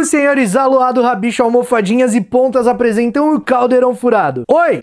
Os senhores Aloado, Rabicho, Almofadinhas e Pontas apresentam o Caldeirão Furado. Oi!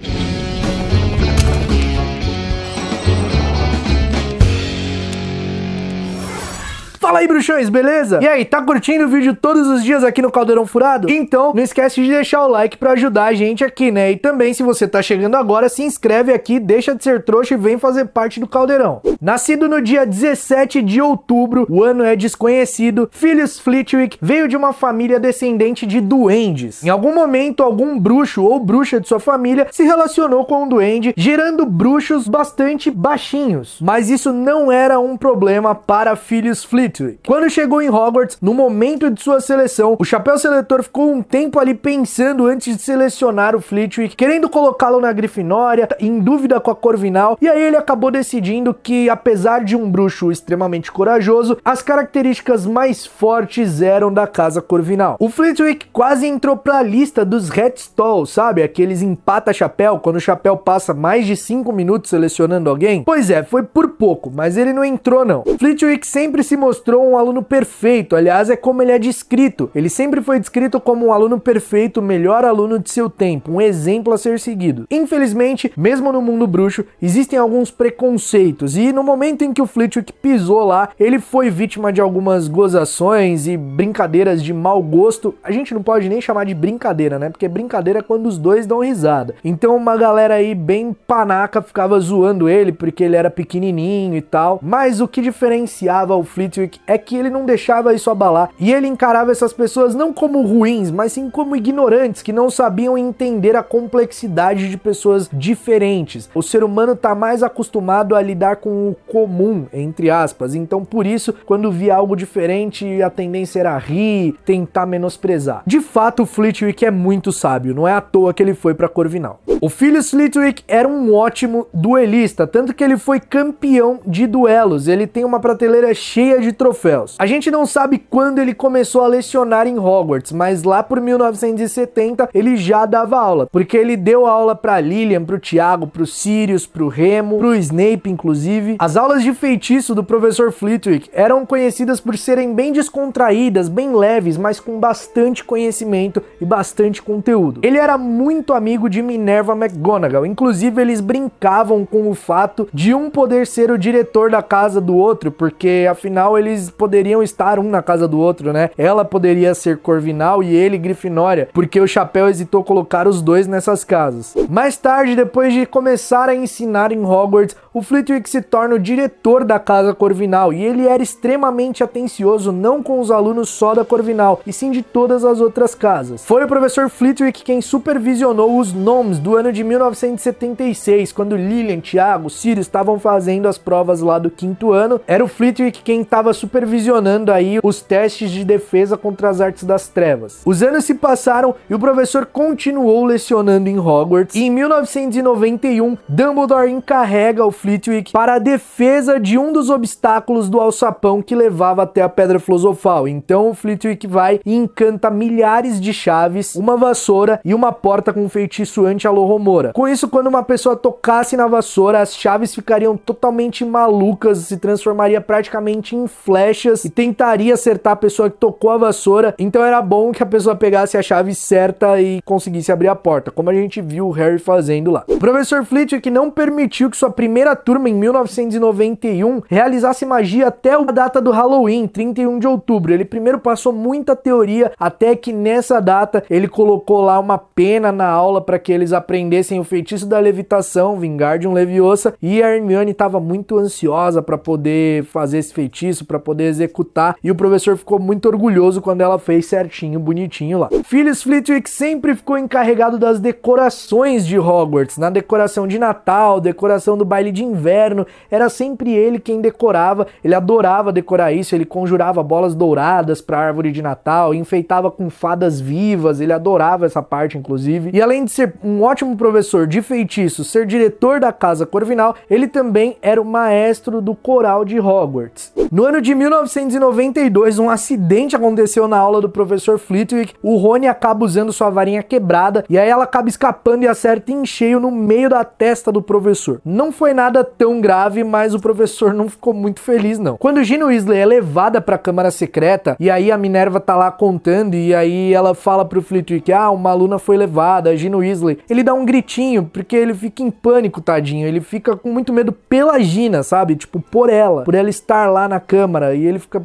Fala aí, bruxões, beleza? E aí, tá curtindo o vídeo todos os dias aqui no Caldeirão Furado? Então, não esquece de deixar o like pra ajudar a gente aqui, né? E também, se você tá chegando agora, se inscreve aqui, deixa de ser trouxa e vem fazer parte do Caldeirão. Nascido no dia 17 de outubro, o ano é desconhecido, Phyllis Flitwick veio de uma família descendente de duendes. Em algum momento, algum bruxo ou bruxa de sua família se relacionou com um duende, gerando bruxos bastante baixinhos. Mas isso não era um problema para Phyllis Flitwick. Quando chegou em Hogwarts, no momento de sua seleção, o Chapéu Seletor ficou um tempo ali pensando antes de selecionar o Flitwick, querendo colocá-lo na Grifinória, em dúvida com a Corvinal, e aí ele acabou decidindo que, apesar de um bruxo extremamente corajoso, as características mais fortes eram da Casa Corvinal. O Flitwick quase entrou pra lista dos Red Stall, sabe? Aqueles empata-chapéu, quando o chapéu passa mais de 5 minutos selecionando alguém. Pois é, foi por pouco, mas ele não entrou não. Flitwick sempre se mostrou um aluno perfeito, aliás é como ele é descrito. Ele sempre foi descrito como um aluno perfeito, o melhor aluno de seu tempo, um exemplo a ser seguido. Infelizmente, mesmo no mundo bruxo, existem alguns preconceitos e no momento em que o Flitwick pisou lá, ele foi vítima de algumas gozações e brincadeiras de mau gosto. A gente não pode nem chamar de brincadeira, né? Porque brincadeira é quando os dois dão risada. Então uma galera aí bem panaca ficava zoando ele porque ele era pequenininho e tal, mas o que diferenciava o Flitwick é que ele não deixava isso abalar e ele encarava essas pessoas não como ruins, mas sim como ignorantes que não sabiam entender a complexidade de pessoas diferentes. O ser humano tá mais acostumado a lidar com o comum, entre aspas, então por isso, quando via algo diferente, a tendência era rir, tentar menosprezar. De fato, o Flitwick é muito sábio, não é à toa que ele foi pra Corvinal. O Phyllis Flitwick era um ótimo duelista, tanto que ele foi campeão de duelos, ele tem uma prateleira cheia de troféus. A gente não sabe quando ele começou a lecionar em Hogwarts, mas lá por 1970 ele já dava aula, porque ele deu aula pra Lilian, pro Tiago, pro Sirius, pro Remo, pro Snape inclusive. As aulas de feitiço do professor Flitwick eram conhecidas por serem bem descontraídas, bem leves, mas com bastante conhecimento e bastante conteúdo. Ele era muito amigo de Minerva McGonagall, inclusive eles brincavam com o fato de um poder ser o diretor da casa do outro, porque afinal eles poderiam estar um na casa do outro, né? Ela poderia ser Corvinal e ele Grifinória, porque o Chapéu hesitou colocar os dois nessas casas. Mais tarde, depois de começar a ensinar em Hogwarts, o Flitwick se torna o diretor da Casa Corvinal e ele era extremamente atencioso não com os alunos só da Corvinal, e sim de todas as outras casas. Foi o professor Flitwick quem supervisionou os nomes do ano de 1976, quando Lilian, Tiago, Sirius estavam fazendo as provas lá do 5º ano. Era o Flitwick quem estava supervisionando aí os testes de defesa contra as artes das trevas. Os anos se passaram e o professor continuou lecionando em Hogwarts, e em 1991 Dumbledore encarrega o Flitwick para a defesa de um dos obstáculos do alçapão que levava até a Pedra Filosofal. Então o Flitwick vai e encanta milhares de chaves, uma vassoura e uma porta com um feitiço anti-Alohomora. Com isso, quando uma pessoa tocasse na vassoura, as chaves ficariam totalmente malucas, se transformaria praticamente em flechas e tentaria acertar a pessoa que tocou a vassoura. Então era bom que a pessoa pegasse a chave certa e conseguisse abrir a porta, como a gente viu o Harry fazendo lá. O professor Flitwick não permitiu que sua primeira turma em 1991 realizasse magia até a data do Halloween, 31 de outubro. Ele primeiro passou muita teoria, até que nessa data ele colocou lá uma pena na aula para que eles aprendessem o feitiço da levitação, Wingardium Leviosa, e a Hermione estava muito ansiosa para poder fazer esse feitiço, para poder executar, e o professor ficou muito orgulhoso quando ela fez certinho, bonitinho lá. Phyllis Flitwick sempre ficou encarregado das decorações de Hogwarts, na decoração de Natal, decoração do baile de inverno, era sempre ele quem decorava. Ele adorava decorar isso, ele conjurava bolas douradas para a árvore de Natal, enfeitava com fadas vivas, ele adorava essa parte inclusive. E além de ser um ótimo professor de feitiço, ser diretor da Casa Corvinal, ele também era o maestro do coral de Hogwarts. No ano de de 1992, um acidente aconteceu na aula do professor Flitwick. O Rony acaba usando sua varinha quebrada e aí ela acaba escapando e acerta em cheio no meio da testa do professor. Não foi nada tão grave, mas o professor não ficou muito feliz não. Quando Ginny Weasley é levada pra Câmara Secreta e aí a Minerva tá lá contando e aí ela fala pro Flitwick, uma aluna foi levada, a Ginny Weasley. Ele dá um gritinho porque ele fica em pânico, tadinho. Ele fica com muito medo pela Gina, sabe? Tipo, por ela estar lá na Câmara e ele fica...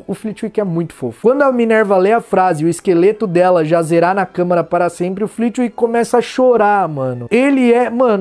O Flitwick é muito fofo. Quando a Minerva lê a frase, o esqueleto dela jazerá na câmara para sempre, o Flitwick começa a chorar, mano.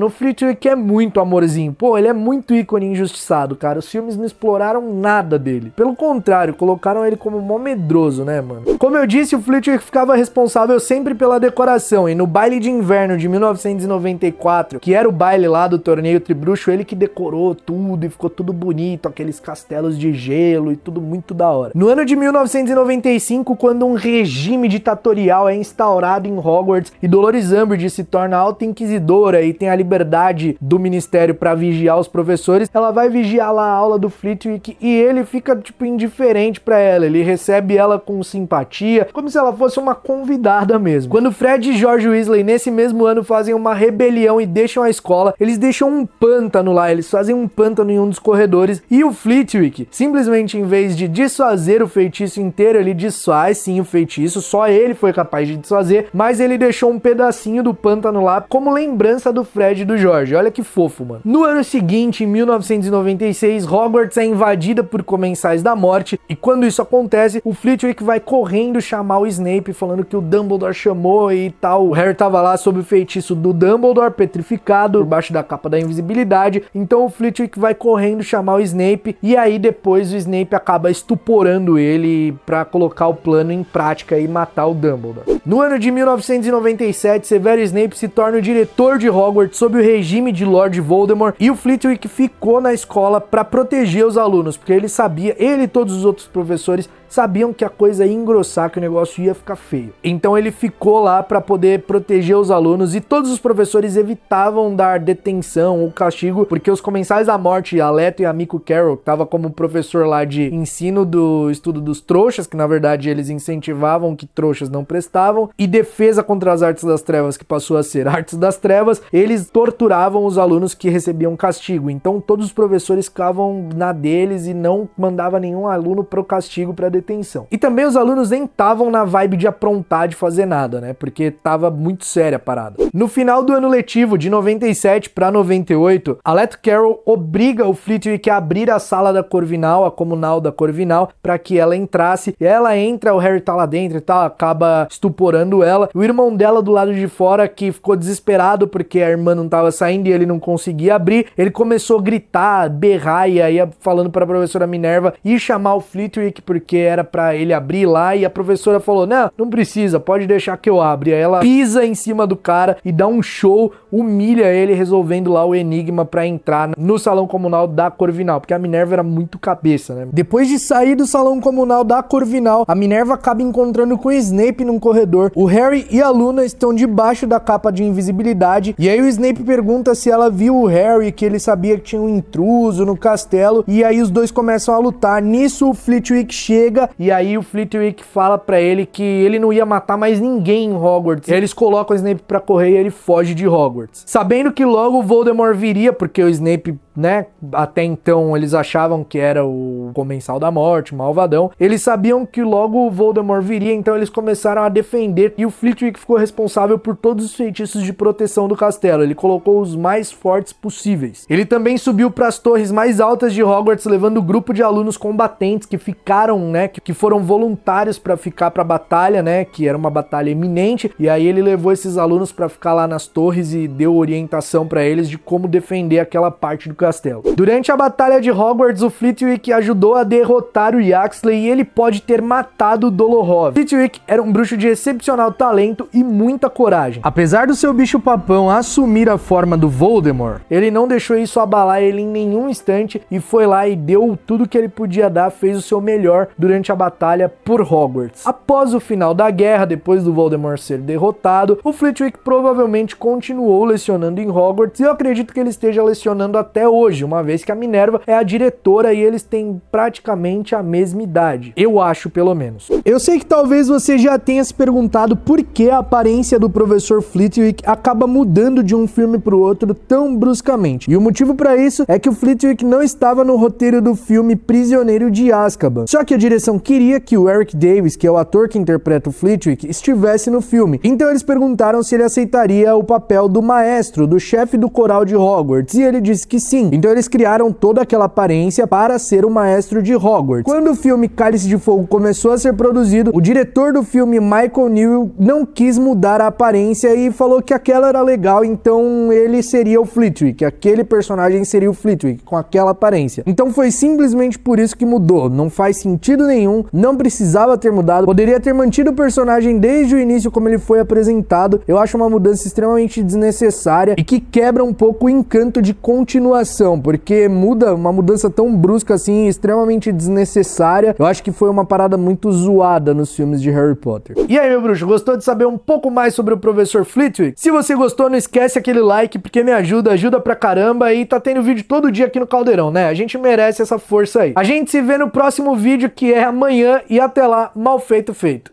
O Flitwick é muito amorzinho. Pô, ele é muito ícone injustiçado, cara. Os filmes não exploraram nada dele. Pelo contrário, colocaram ele como mó medroso, né, mano? Como eu disse, o Flitwick ficava responsável sempre pela decoração. E no baile de inverno de 1994, que era o baile lá do torneio Tribruxo, ele que decorou tudo e ficou tudo bonito, aqueles castelos de gelo e tudo muito da hora. No ano de 1995, quando um regime ditatorial é instaurado em Hogwarts e Dolores Umbridge se torna alta inquisidora e tem a liberdade do ministério para vigiar os professores, ela vai vigiar lá a aula do Flitwick e ele fica, tipo, indiferente para ela. Ele recebe ela com simpatia, como se ela fosse uma convidada mesmo. Quando Fred e George Weasley, nesse mesmo ano, fazem uma rebelião e deixam a escola, eles deixam um pântano lá, eles fazem um pântano em um dos corredores e o Flitwick, simplesmente em vez de desfazer o feitiço inteiro, ele desfaz sim o feitiço, só ele foi capaz de desfazer, mas ele deixou um pedacinho do pântano lá como lembrança do Fred e do George. Olha que fofo, mano. No ano seguinte, em 1996, Hogwarts é invadida por comensais da morte e quando isso acontece, o Flitwick vai correndo chamar o Snape, falando que o Dumbledore chamou e tal. O Harry tava lá sob o feitiço do Dumbledore, petrificado, por baixo da capa da invisibilidade, então o Flitwick vai correndo chamar o Snape e aí depois o Snape acaba estuporando ele pra colocar o plano em prática e matar o Dumbledore. No ano de 1997, Severo Snape se torna o diretor de Hogwarts sob o regime de Lord Voldemort e o Flitwick ficou na escola pra proteger os alunos, porque ele e todos os outros professores sabiam que a coisa ia engrossar, que o negócio ia ficar feio. Então ele ficou lá para poder proteger os alunos e todos os professores evitavam dar detenção ou castigo, porque os comensais da morte, Aleto e Amico Carroll, que tava como professor lá de ensino do estudo dos trouxas, que na verdade eles incentivavam que trouxas não prestavam, e defesa contra as artes das trevas, que passou a ser artes das trevas, eles torturavam os alunos que recebiam castigo. Então todos os professores ficavam na deles e não mandava nenhum aluno pro castigo, para detenção. E também os alunos nem estavam na vibe de aprontar, de fazer nada, né? Porque tava muito séria a parada. No final do ano letivo, de 97 para 98, Aleto Carroll obriga o Flitwick a abrir a sala da Corvinal, a comunal da Corvinal, para que ela entrasse. E ela entra, o Harry tá lá dentro e tal, acaba estuporando ela. O irmão dela do lado de fora, que ficou desesperado porque a irmã não tava saindo e ele não conseguia abrir, ele começou a gritar, berrar e aí falando para a professora Minerva ir chamar o Flitwick porque era pra ele abrir lá e a professora falou, não precisa, pode deixar que eu abra. E aí ela pisa em cima do cara e dá um show, humilha ele, resolvendo lá o enigma pra entrar no salão comunal da Corvinal, porque a Minerva era muito cabeça, né? Depois de sair do salão comunal da Corvinal, a Minerva acaba encontrando com o Snape num corredor. O Harry e a Luna estão debaixo da capa de invisibilidade e aí o Snape pergunta se ela viu o Harry, que ele sabia que tinha um intruso no castelo, e aí os dois começam a lutar. Nisso o Flitwick chega e aí o Flitwick fala pra ele que ele não ia matar mais ninguém em Hogwarts. E aí eles colocam o Snape pra correr e ele foge de Hogwarts. Sabendo que logo o Voldemort viria, porque o Snape, né, até então eles achavam que era o comensal da morte, o malvadão. Eles sabiam que logo o Voldemort viria, então eles começaram a defender e o Flitwick ficou responsável por todos os feitiços de proteção do castelo. Ele colocou os mais fortes possíveis. Ele também subiu para as torres mais altas de Hogwarts, levando um grupo de alunos combatentes que ficaram, né, que foram voluntários para ficar para a batalha, né, que era uma batalha iminente, e aí ele levou esses alunos para ficar lá nas torres e deu orientação para eles de como defender aquela parte do castelo. Durante a batalha de Hogwarts, o Flitwick ajudou a derrotar o Yaxley e ele pode ter matado o Dolohov. Flitwick era um bruxo de excepcional talento e muita coragem. Apesar do seu bicho-papão assumir a forma do Voldemort, ele não deixou isso abalar ele em nenhum instante e foi lá e deu tudo que ele podia dar, fez o seu melhor durante a batalha por Hogwarts. Após o final da guerra, depois do Voldemort ser derrotado, o Flitwick provavelmente continuou lecionando em Hogwarts e eu acredito que ele esteja lecionando até hoje, uma vez que a Minerva é a diretora e eles têm praticamente a mesma idade. Eu acho, pelo menos. Eu sei que talvez você já tenha se perguntado por que a aparência do Professor Flitwick acaba mudando de um filme pro outro tão bruscamente. E o motivo para isso é que o Flitwick não estava no roteiro do filme Prisioneiro de Azkaban. Só que a direção queria que o Eric Davis, que é o ator que interpreta o Flitwick, estivesse no filme. Então eles perguntaram se ele aceitaria o papel do maestro, do chefe do coral de Hogwarts, e ele disse que sim. Então eles criaram toda aquela aparência para ser o maestro de Hogwarts. Quando o filme Cálice de Fogo começou a ser produzido, o diretor do filme, Michael Newell, não quis mudar a aparência e falou que aquela era legal, então ele seria o Flitwick, aquele personagem seria o Flitwick, com aquela aparência. Então foi simplesmente por isso que mudou, não faz sentido nenhum, não precisava ter mudado, poderia ter mantido o personagem desde o início como ele foi apresentado. Eu acho uma mudança extremamente desnecessária e que quebra um pouco o encanto de continuação, porque muda, uma mudança tão brusca assim, extremamente desnecessária. Eu acho que foi uma parada muito zoada nos filmes de Harry Potter. E aí, meu bruxo, gostou de saber um pouco mais sobre o Professor Flitwick? Se você gostou, não esquece aquele like, porque me ajuda pra caramba, e tá tendo vídeo todo dia aqui no Caldeirão, né? A gente merece essa força aí. A gente se vê no próximo vídeo, que é amanhã, e até lá, mal feito feito.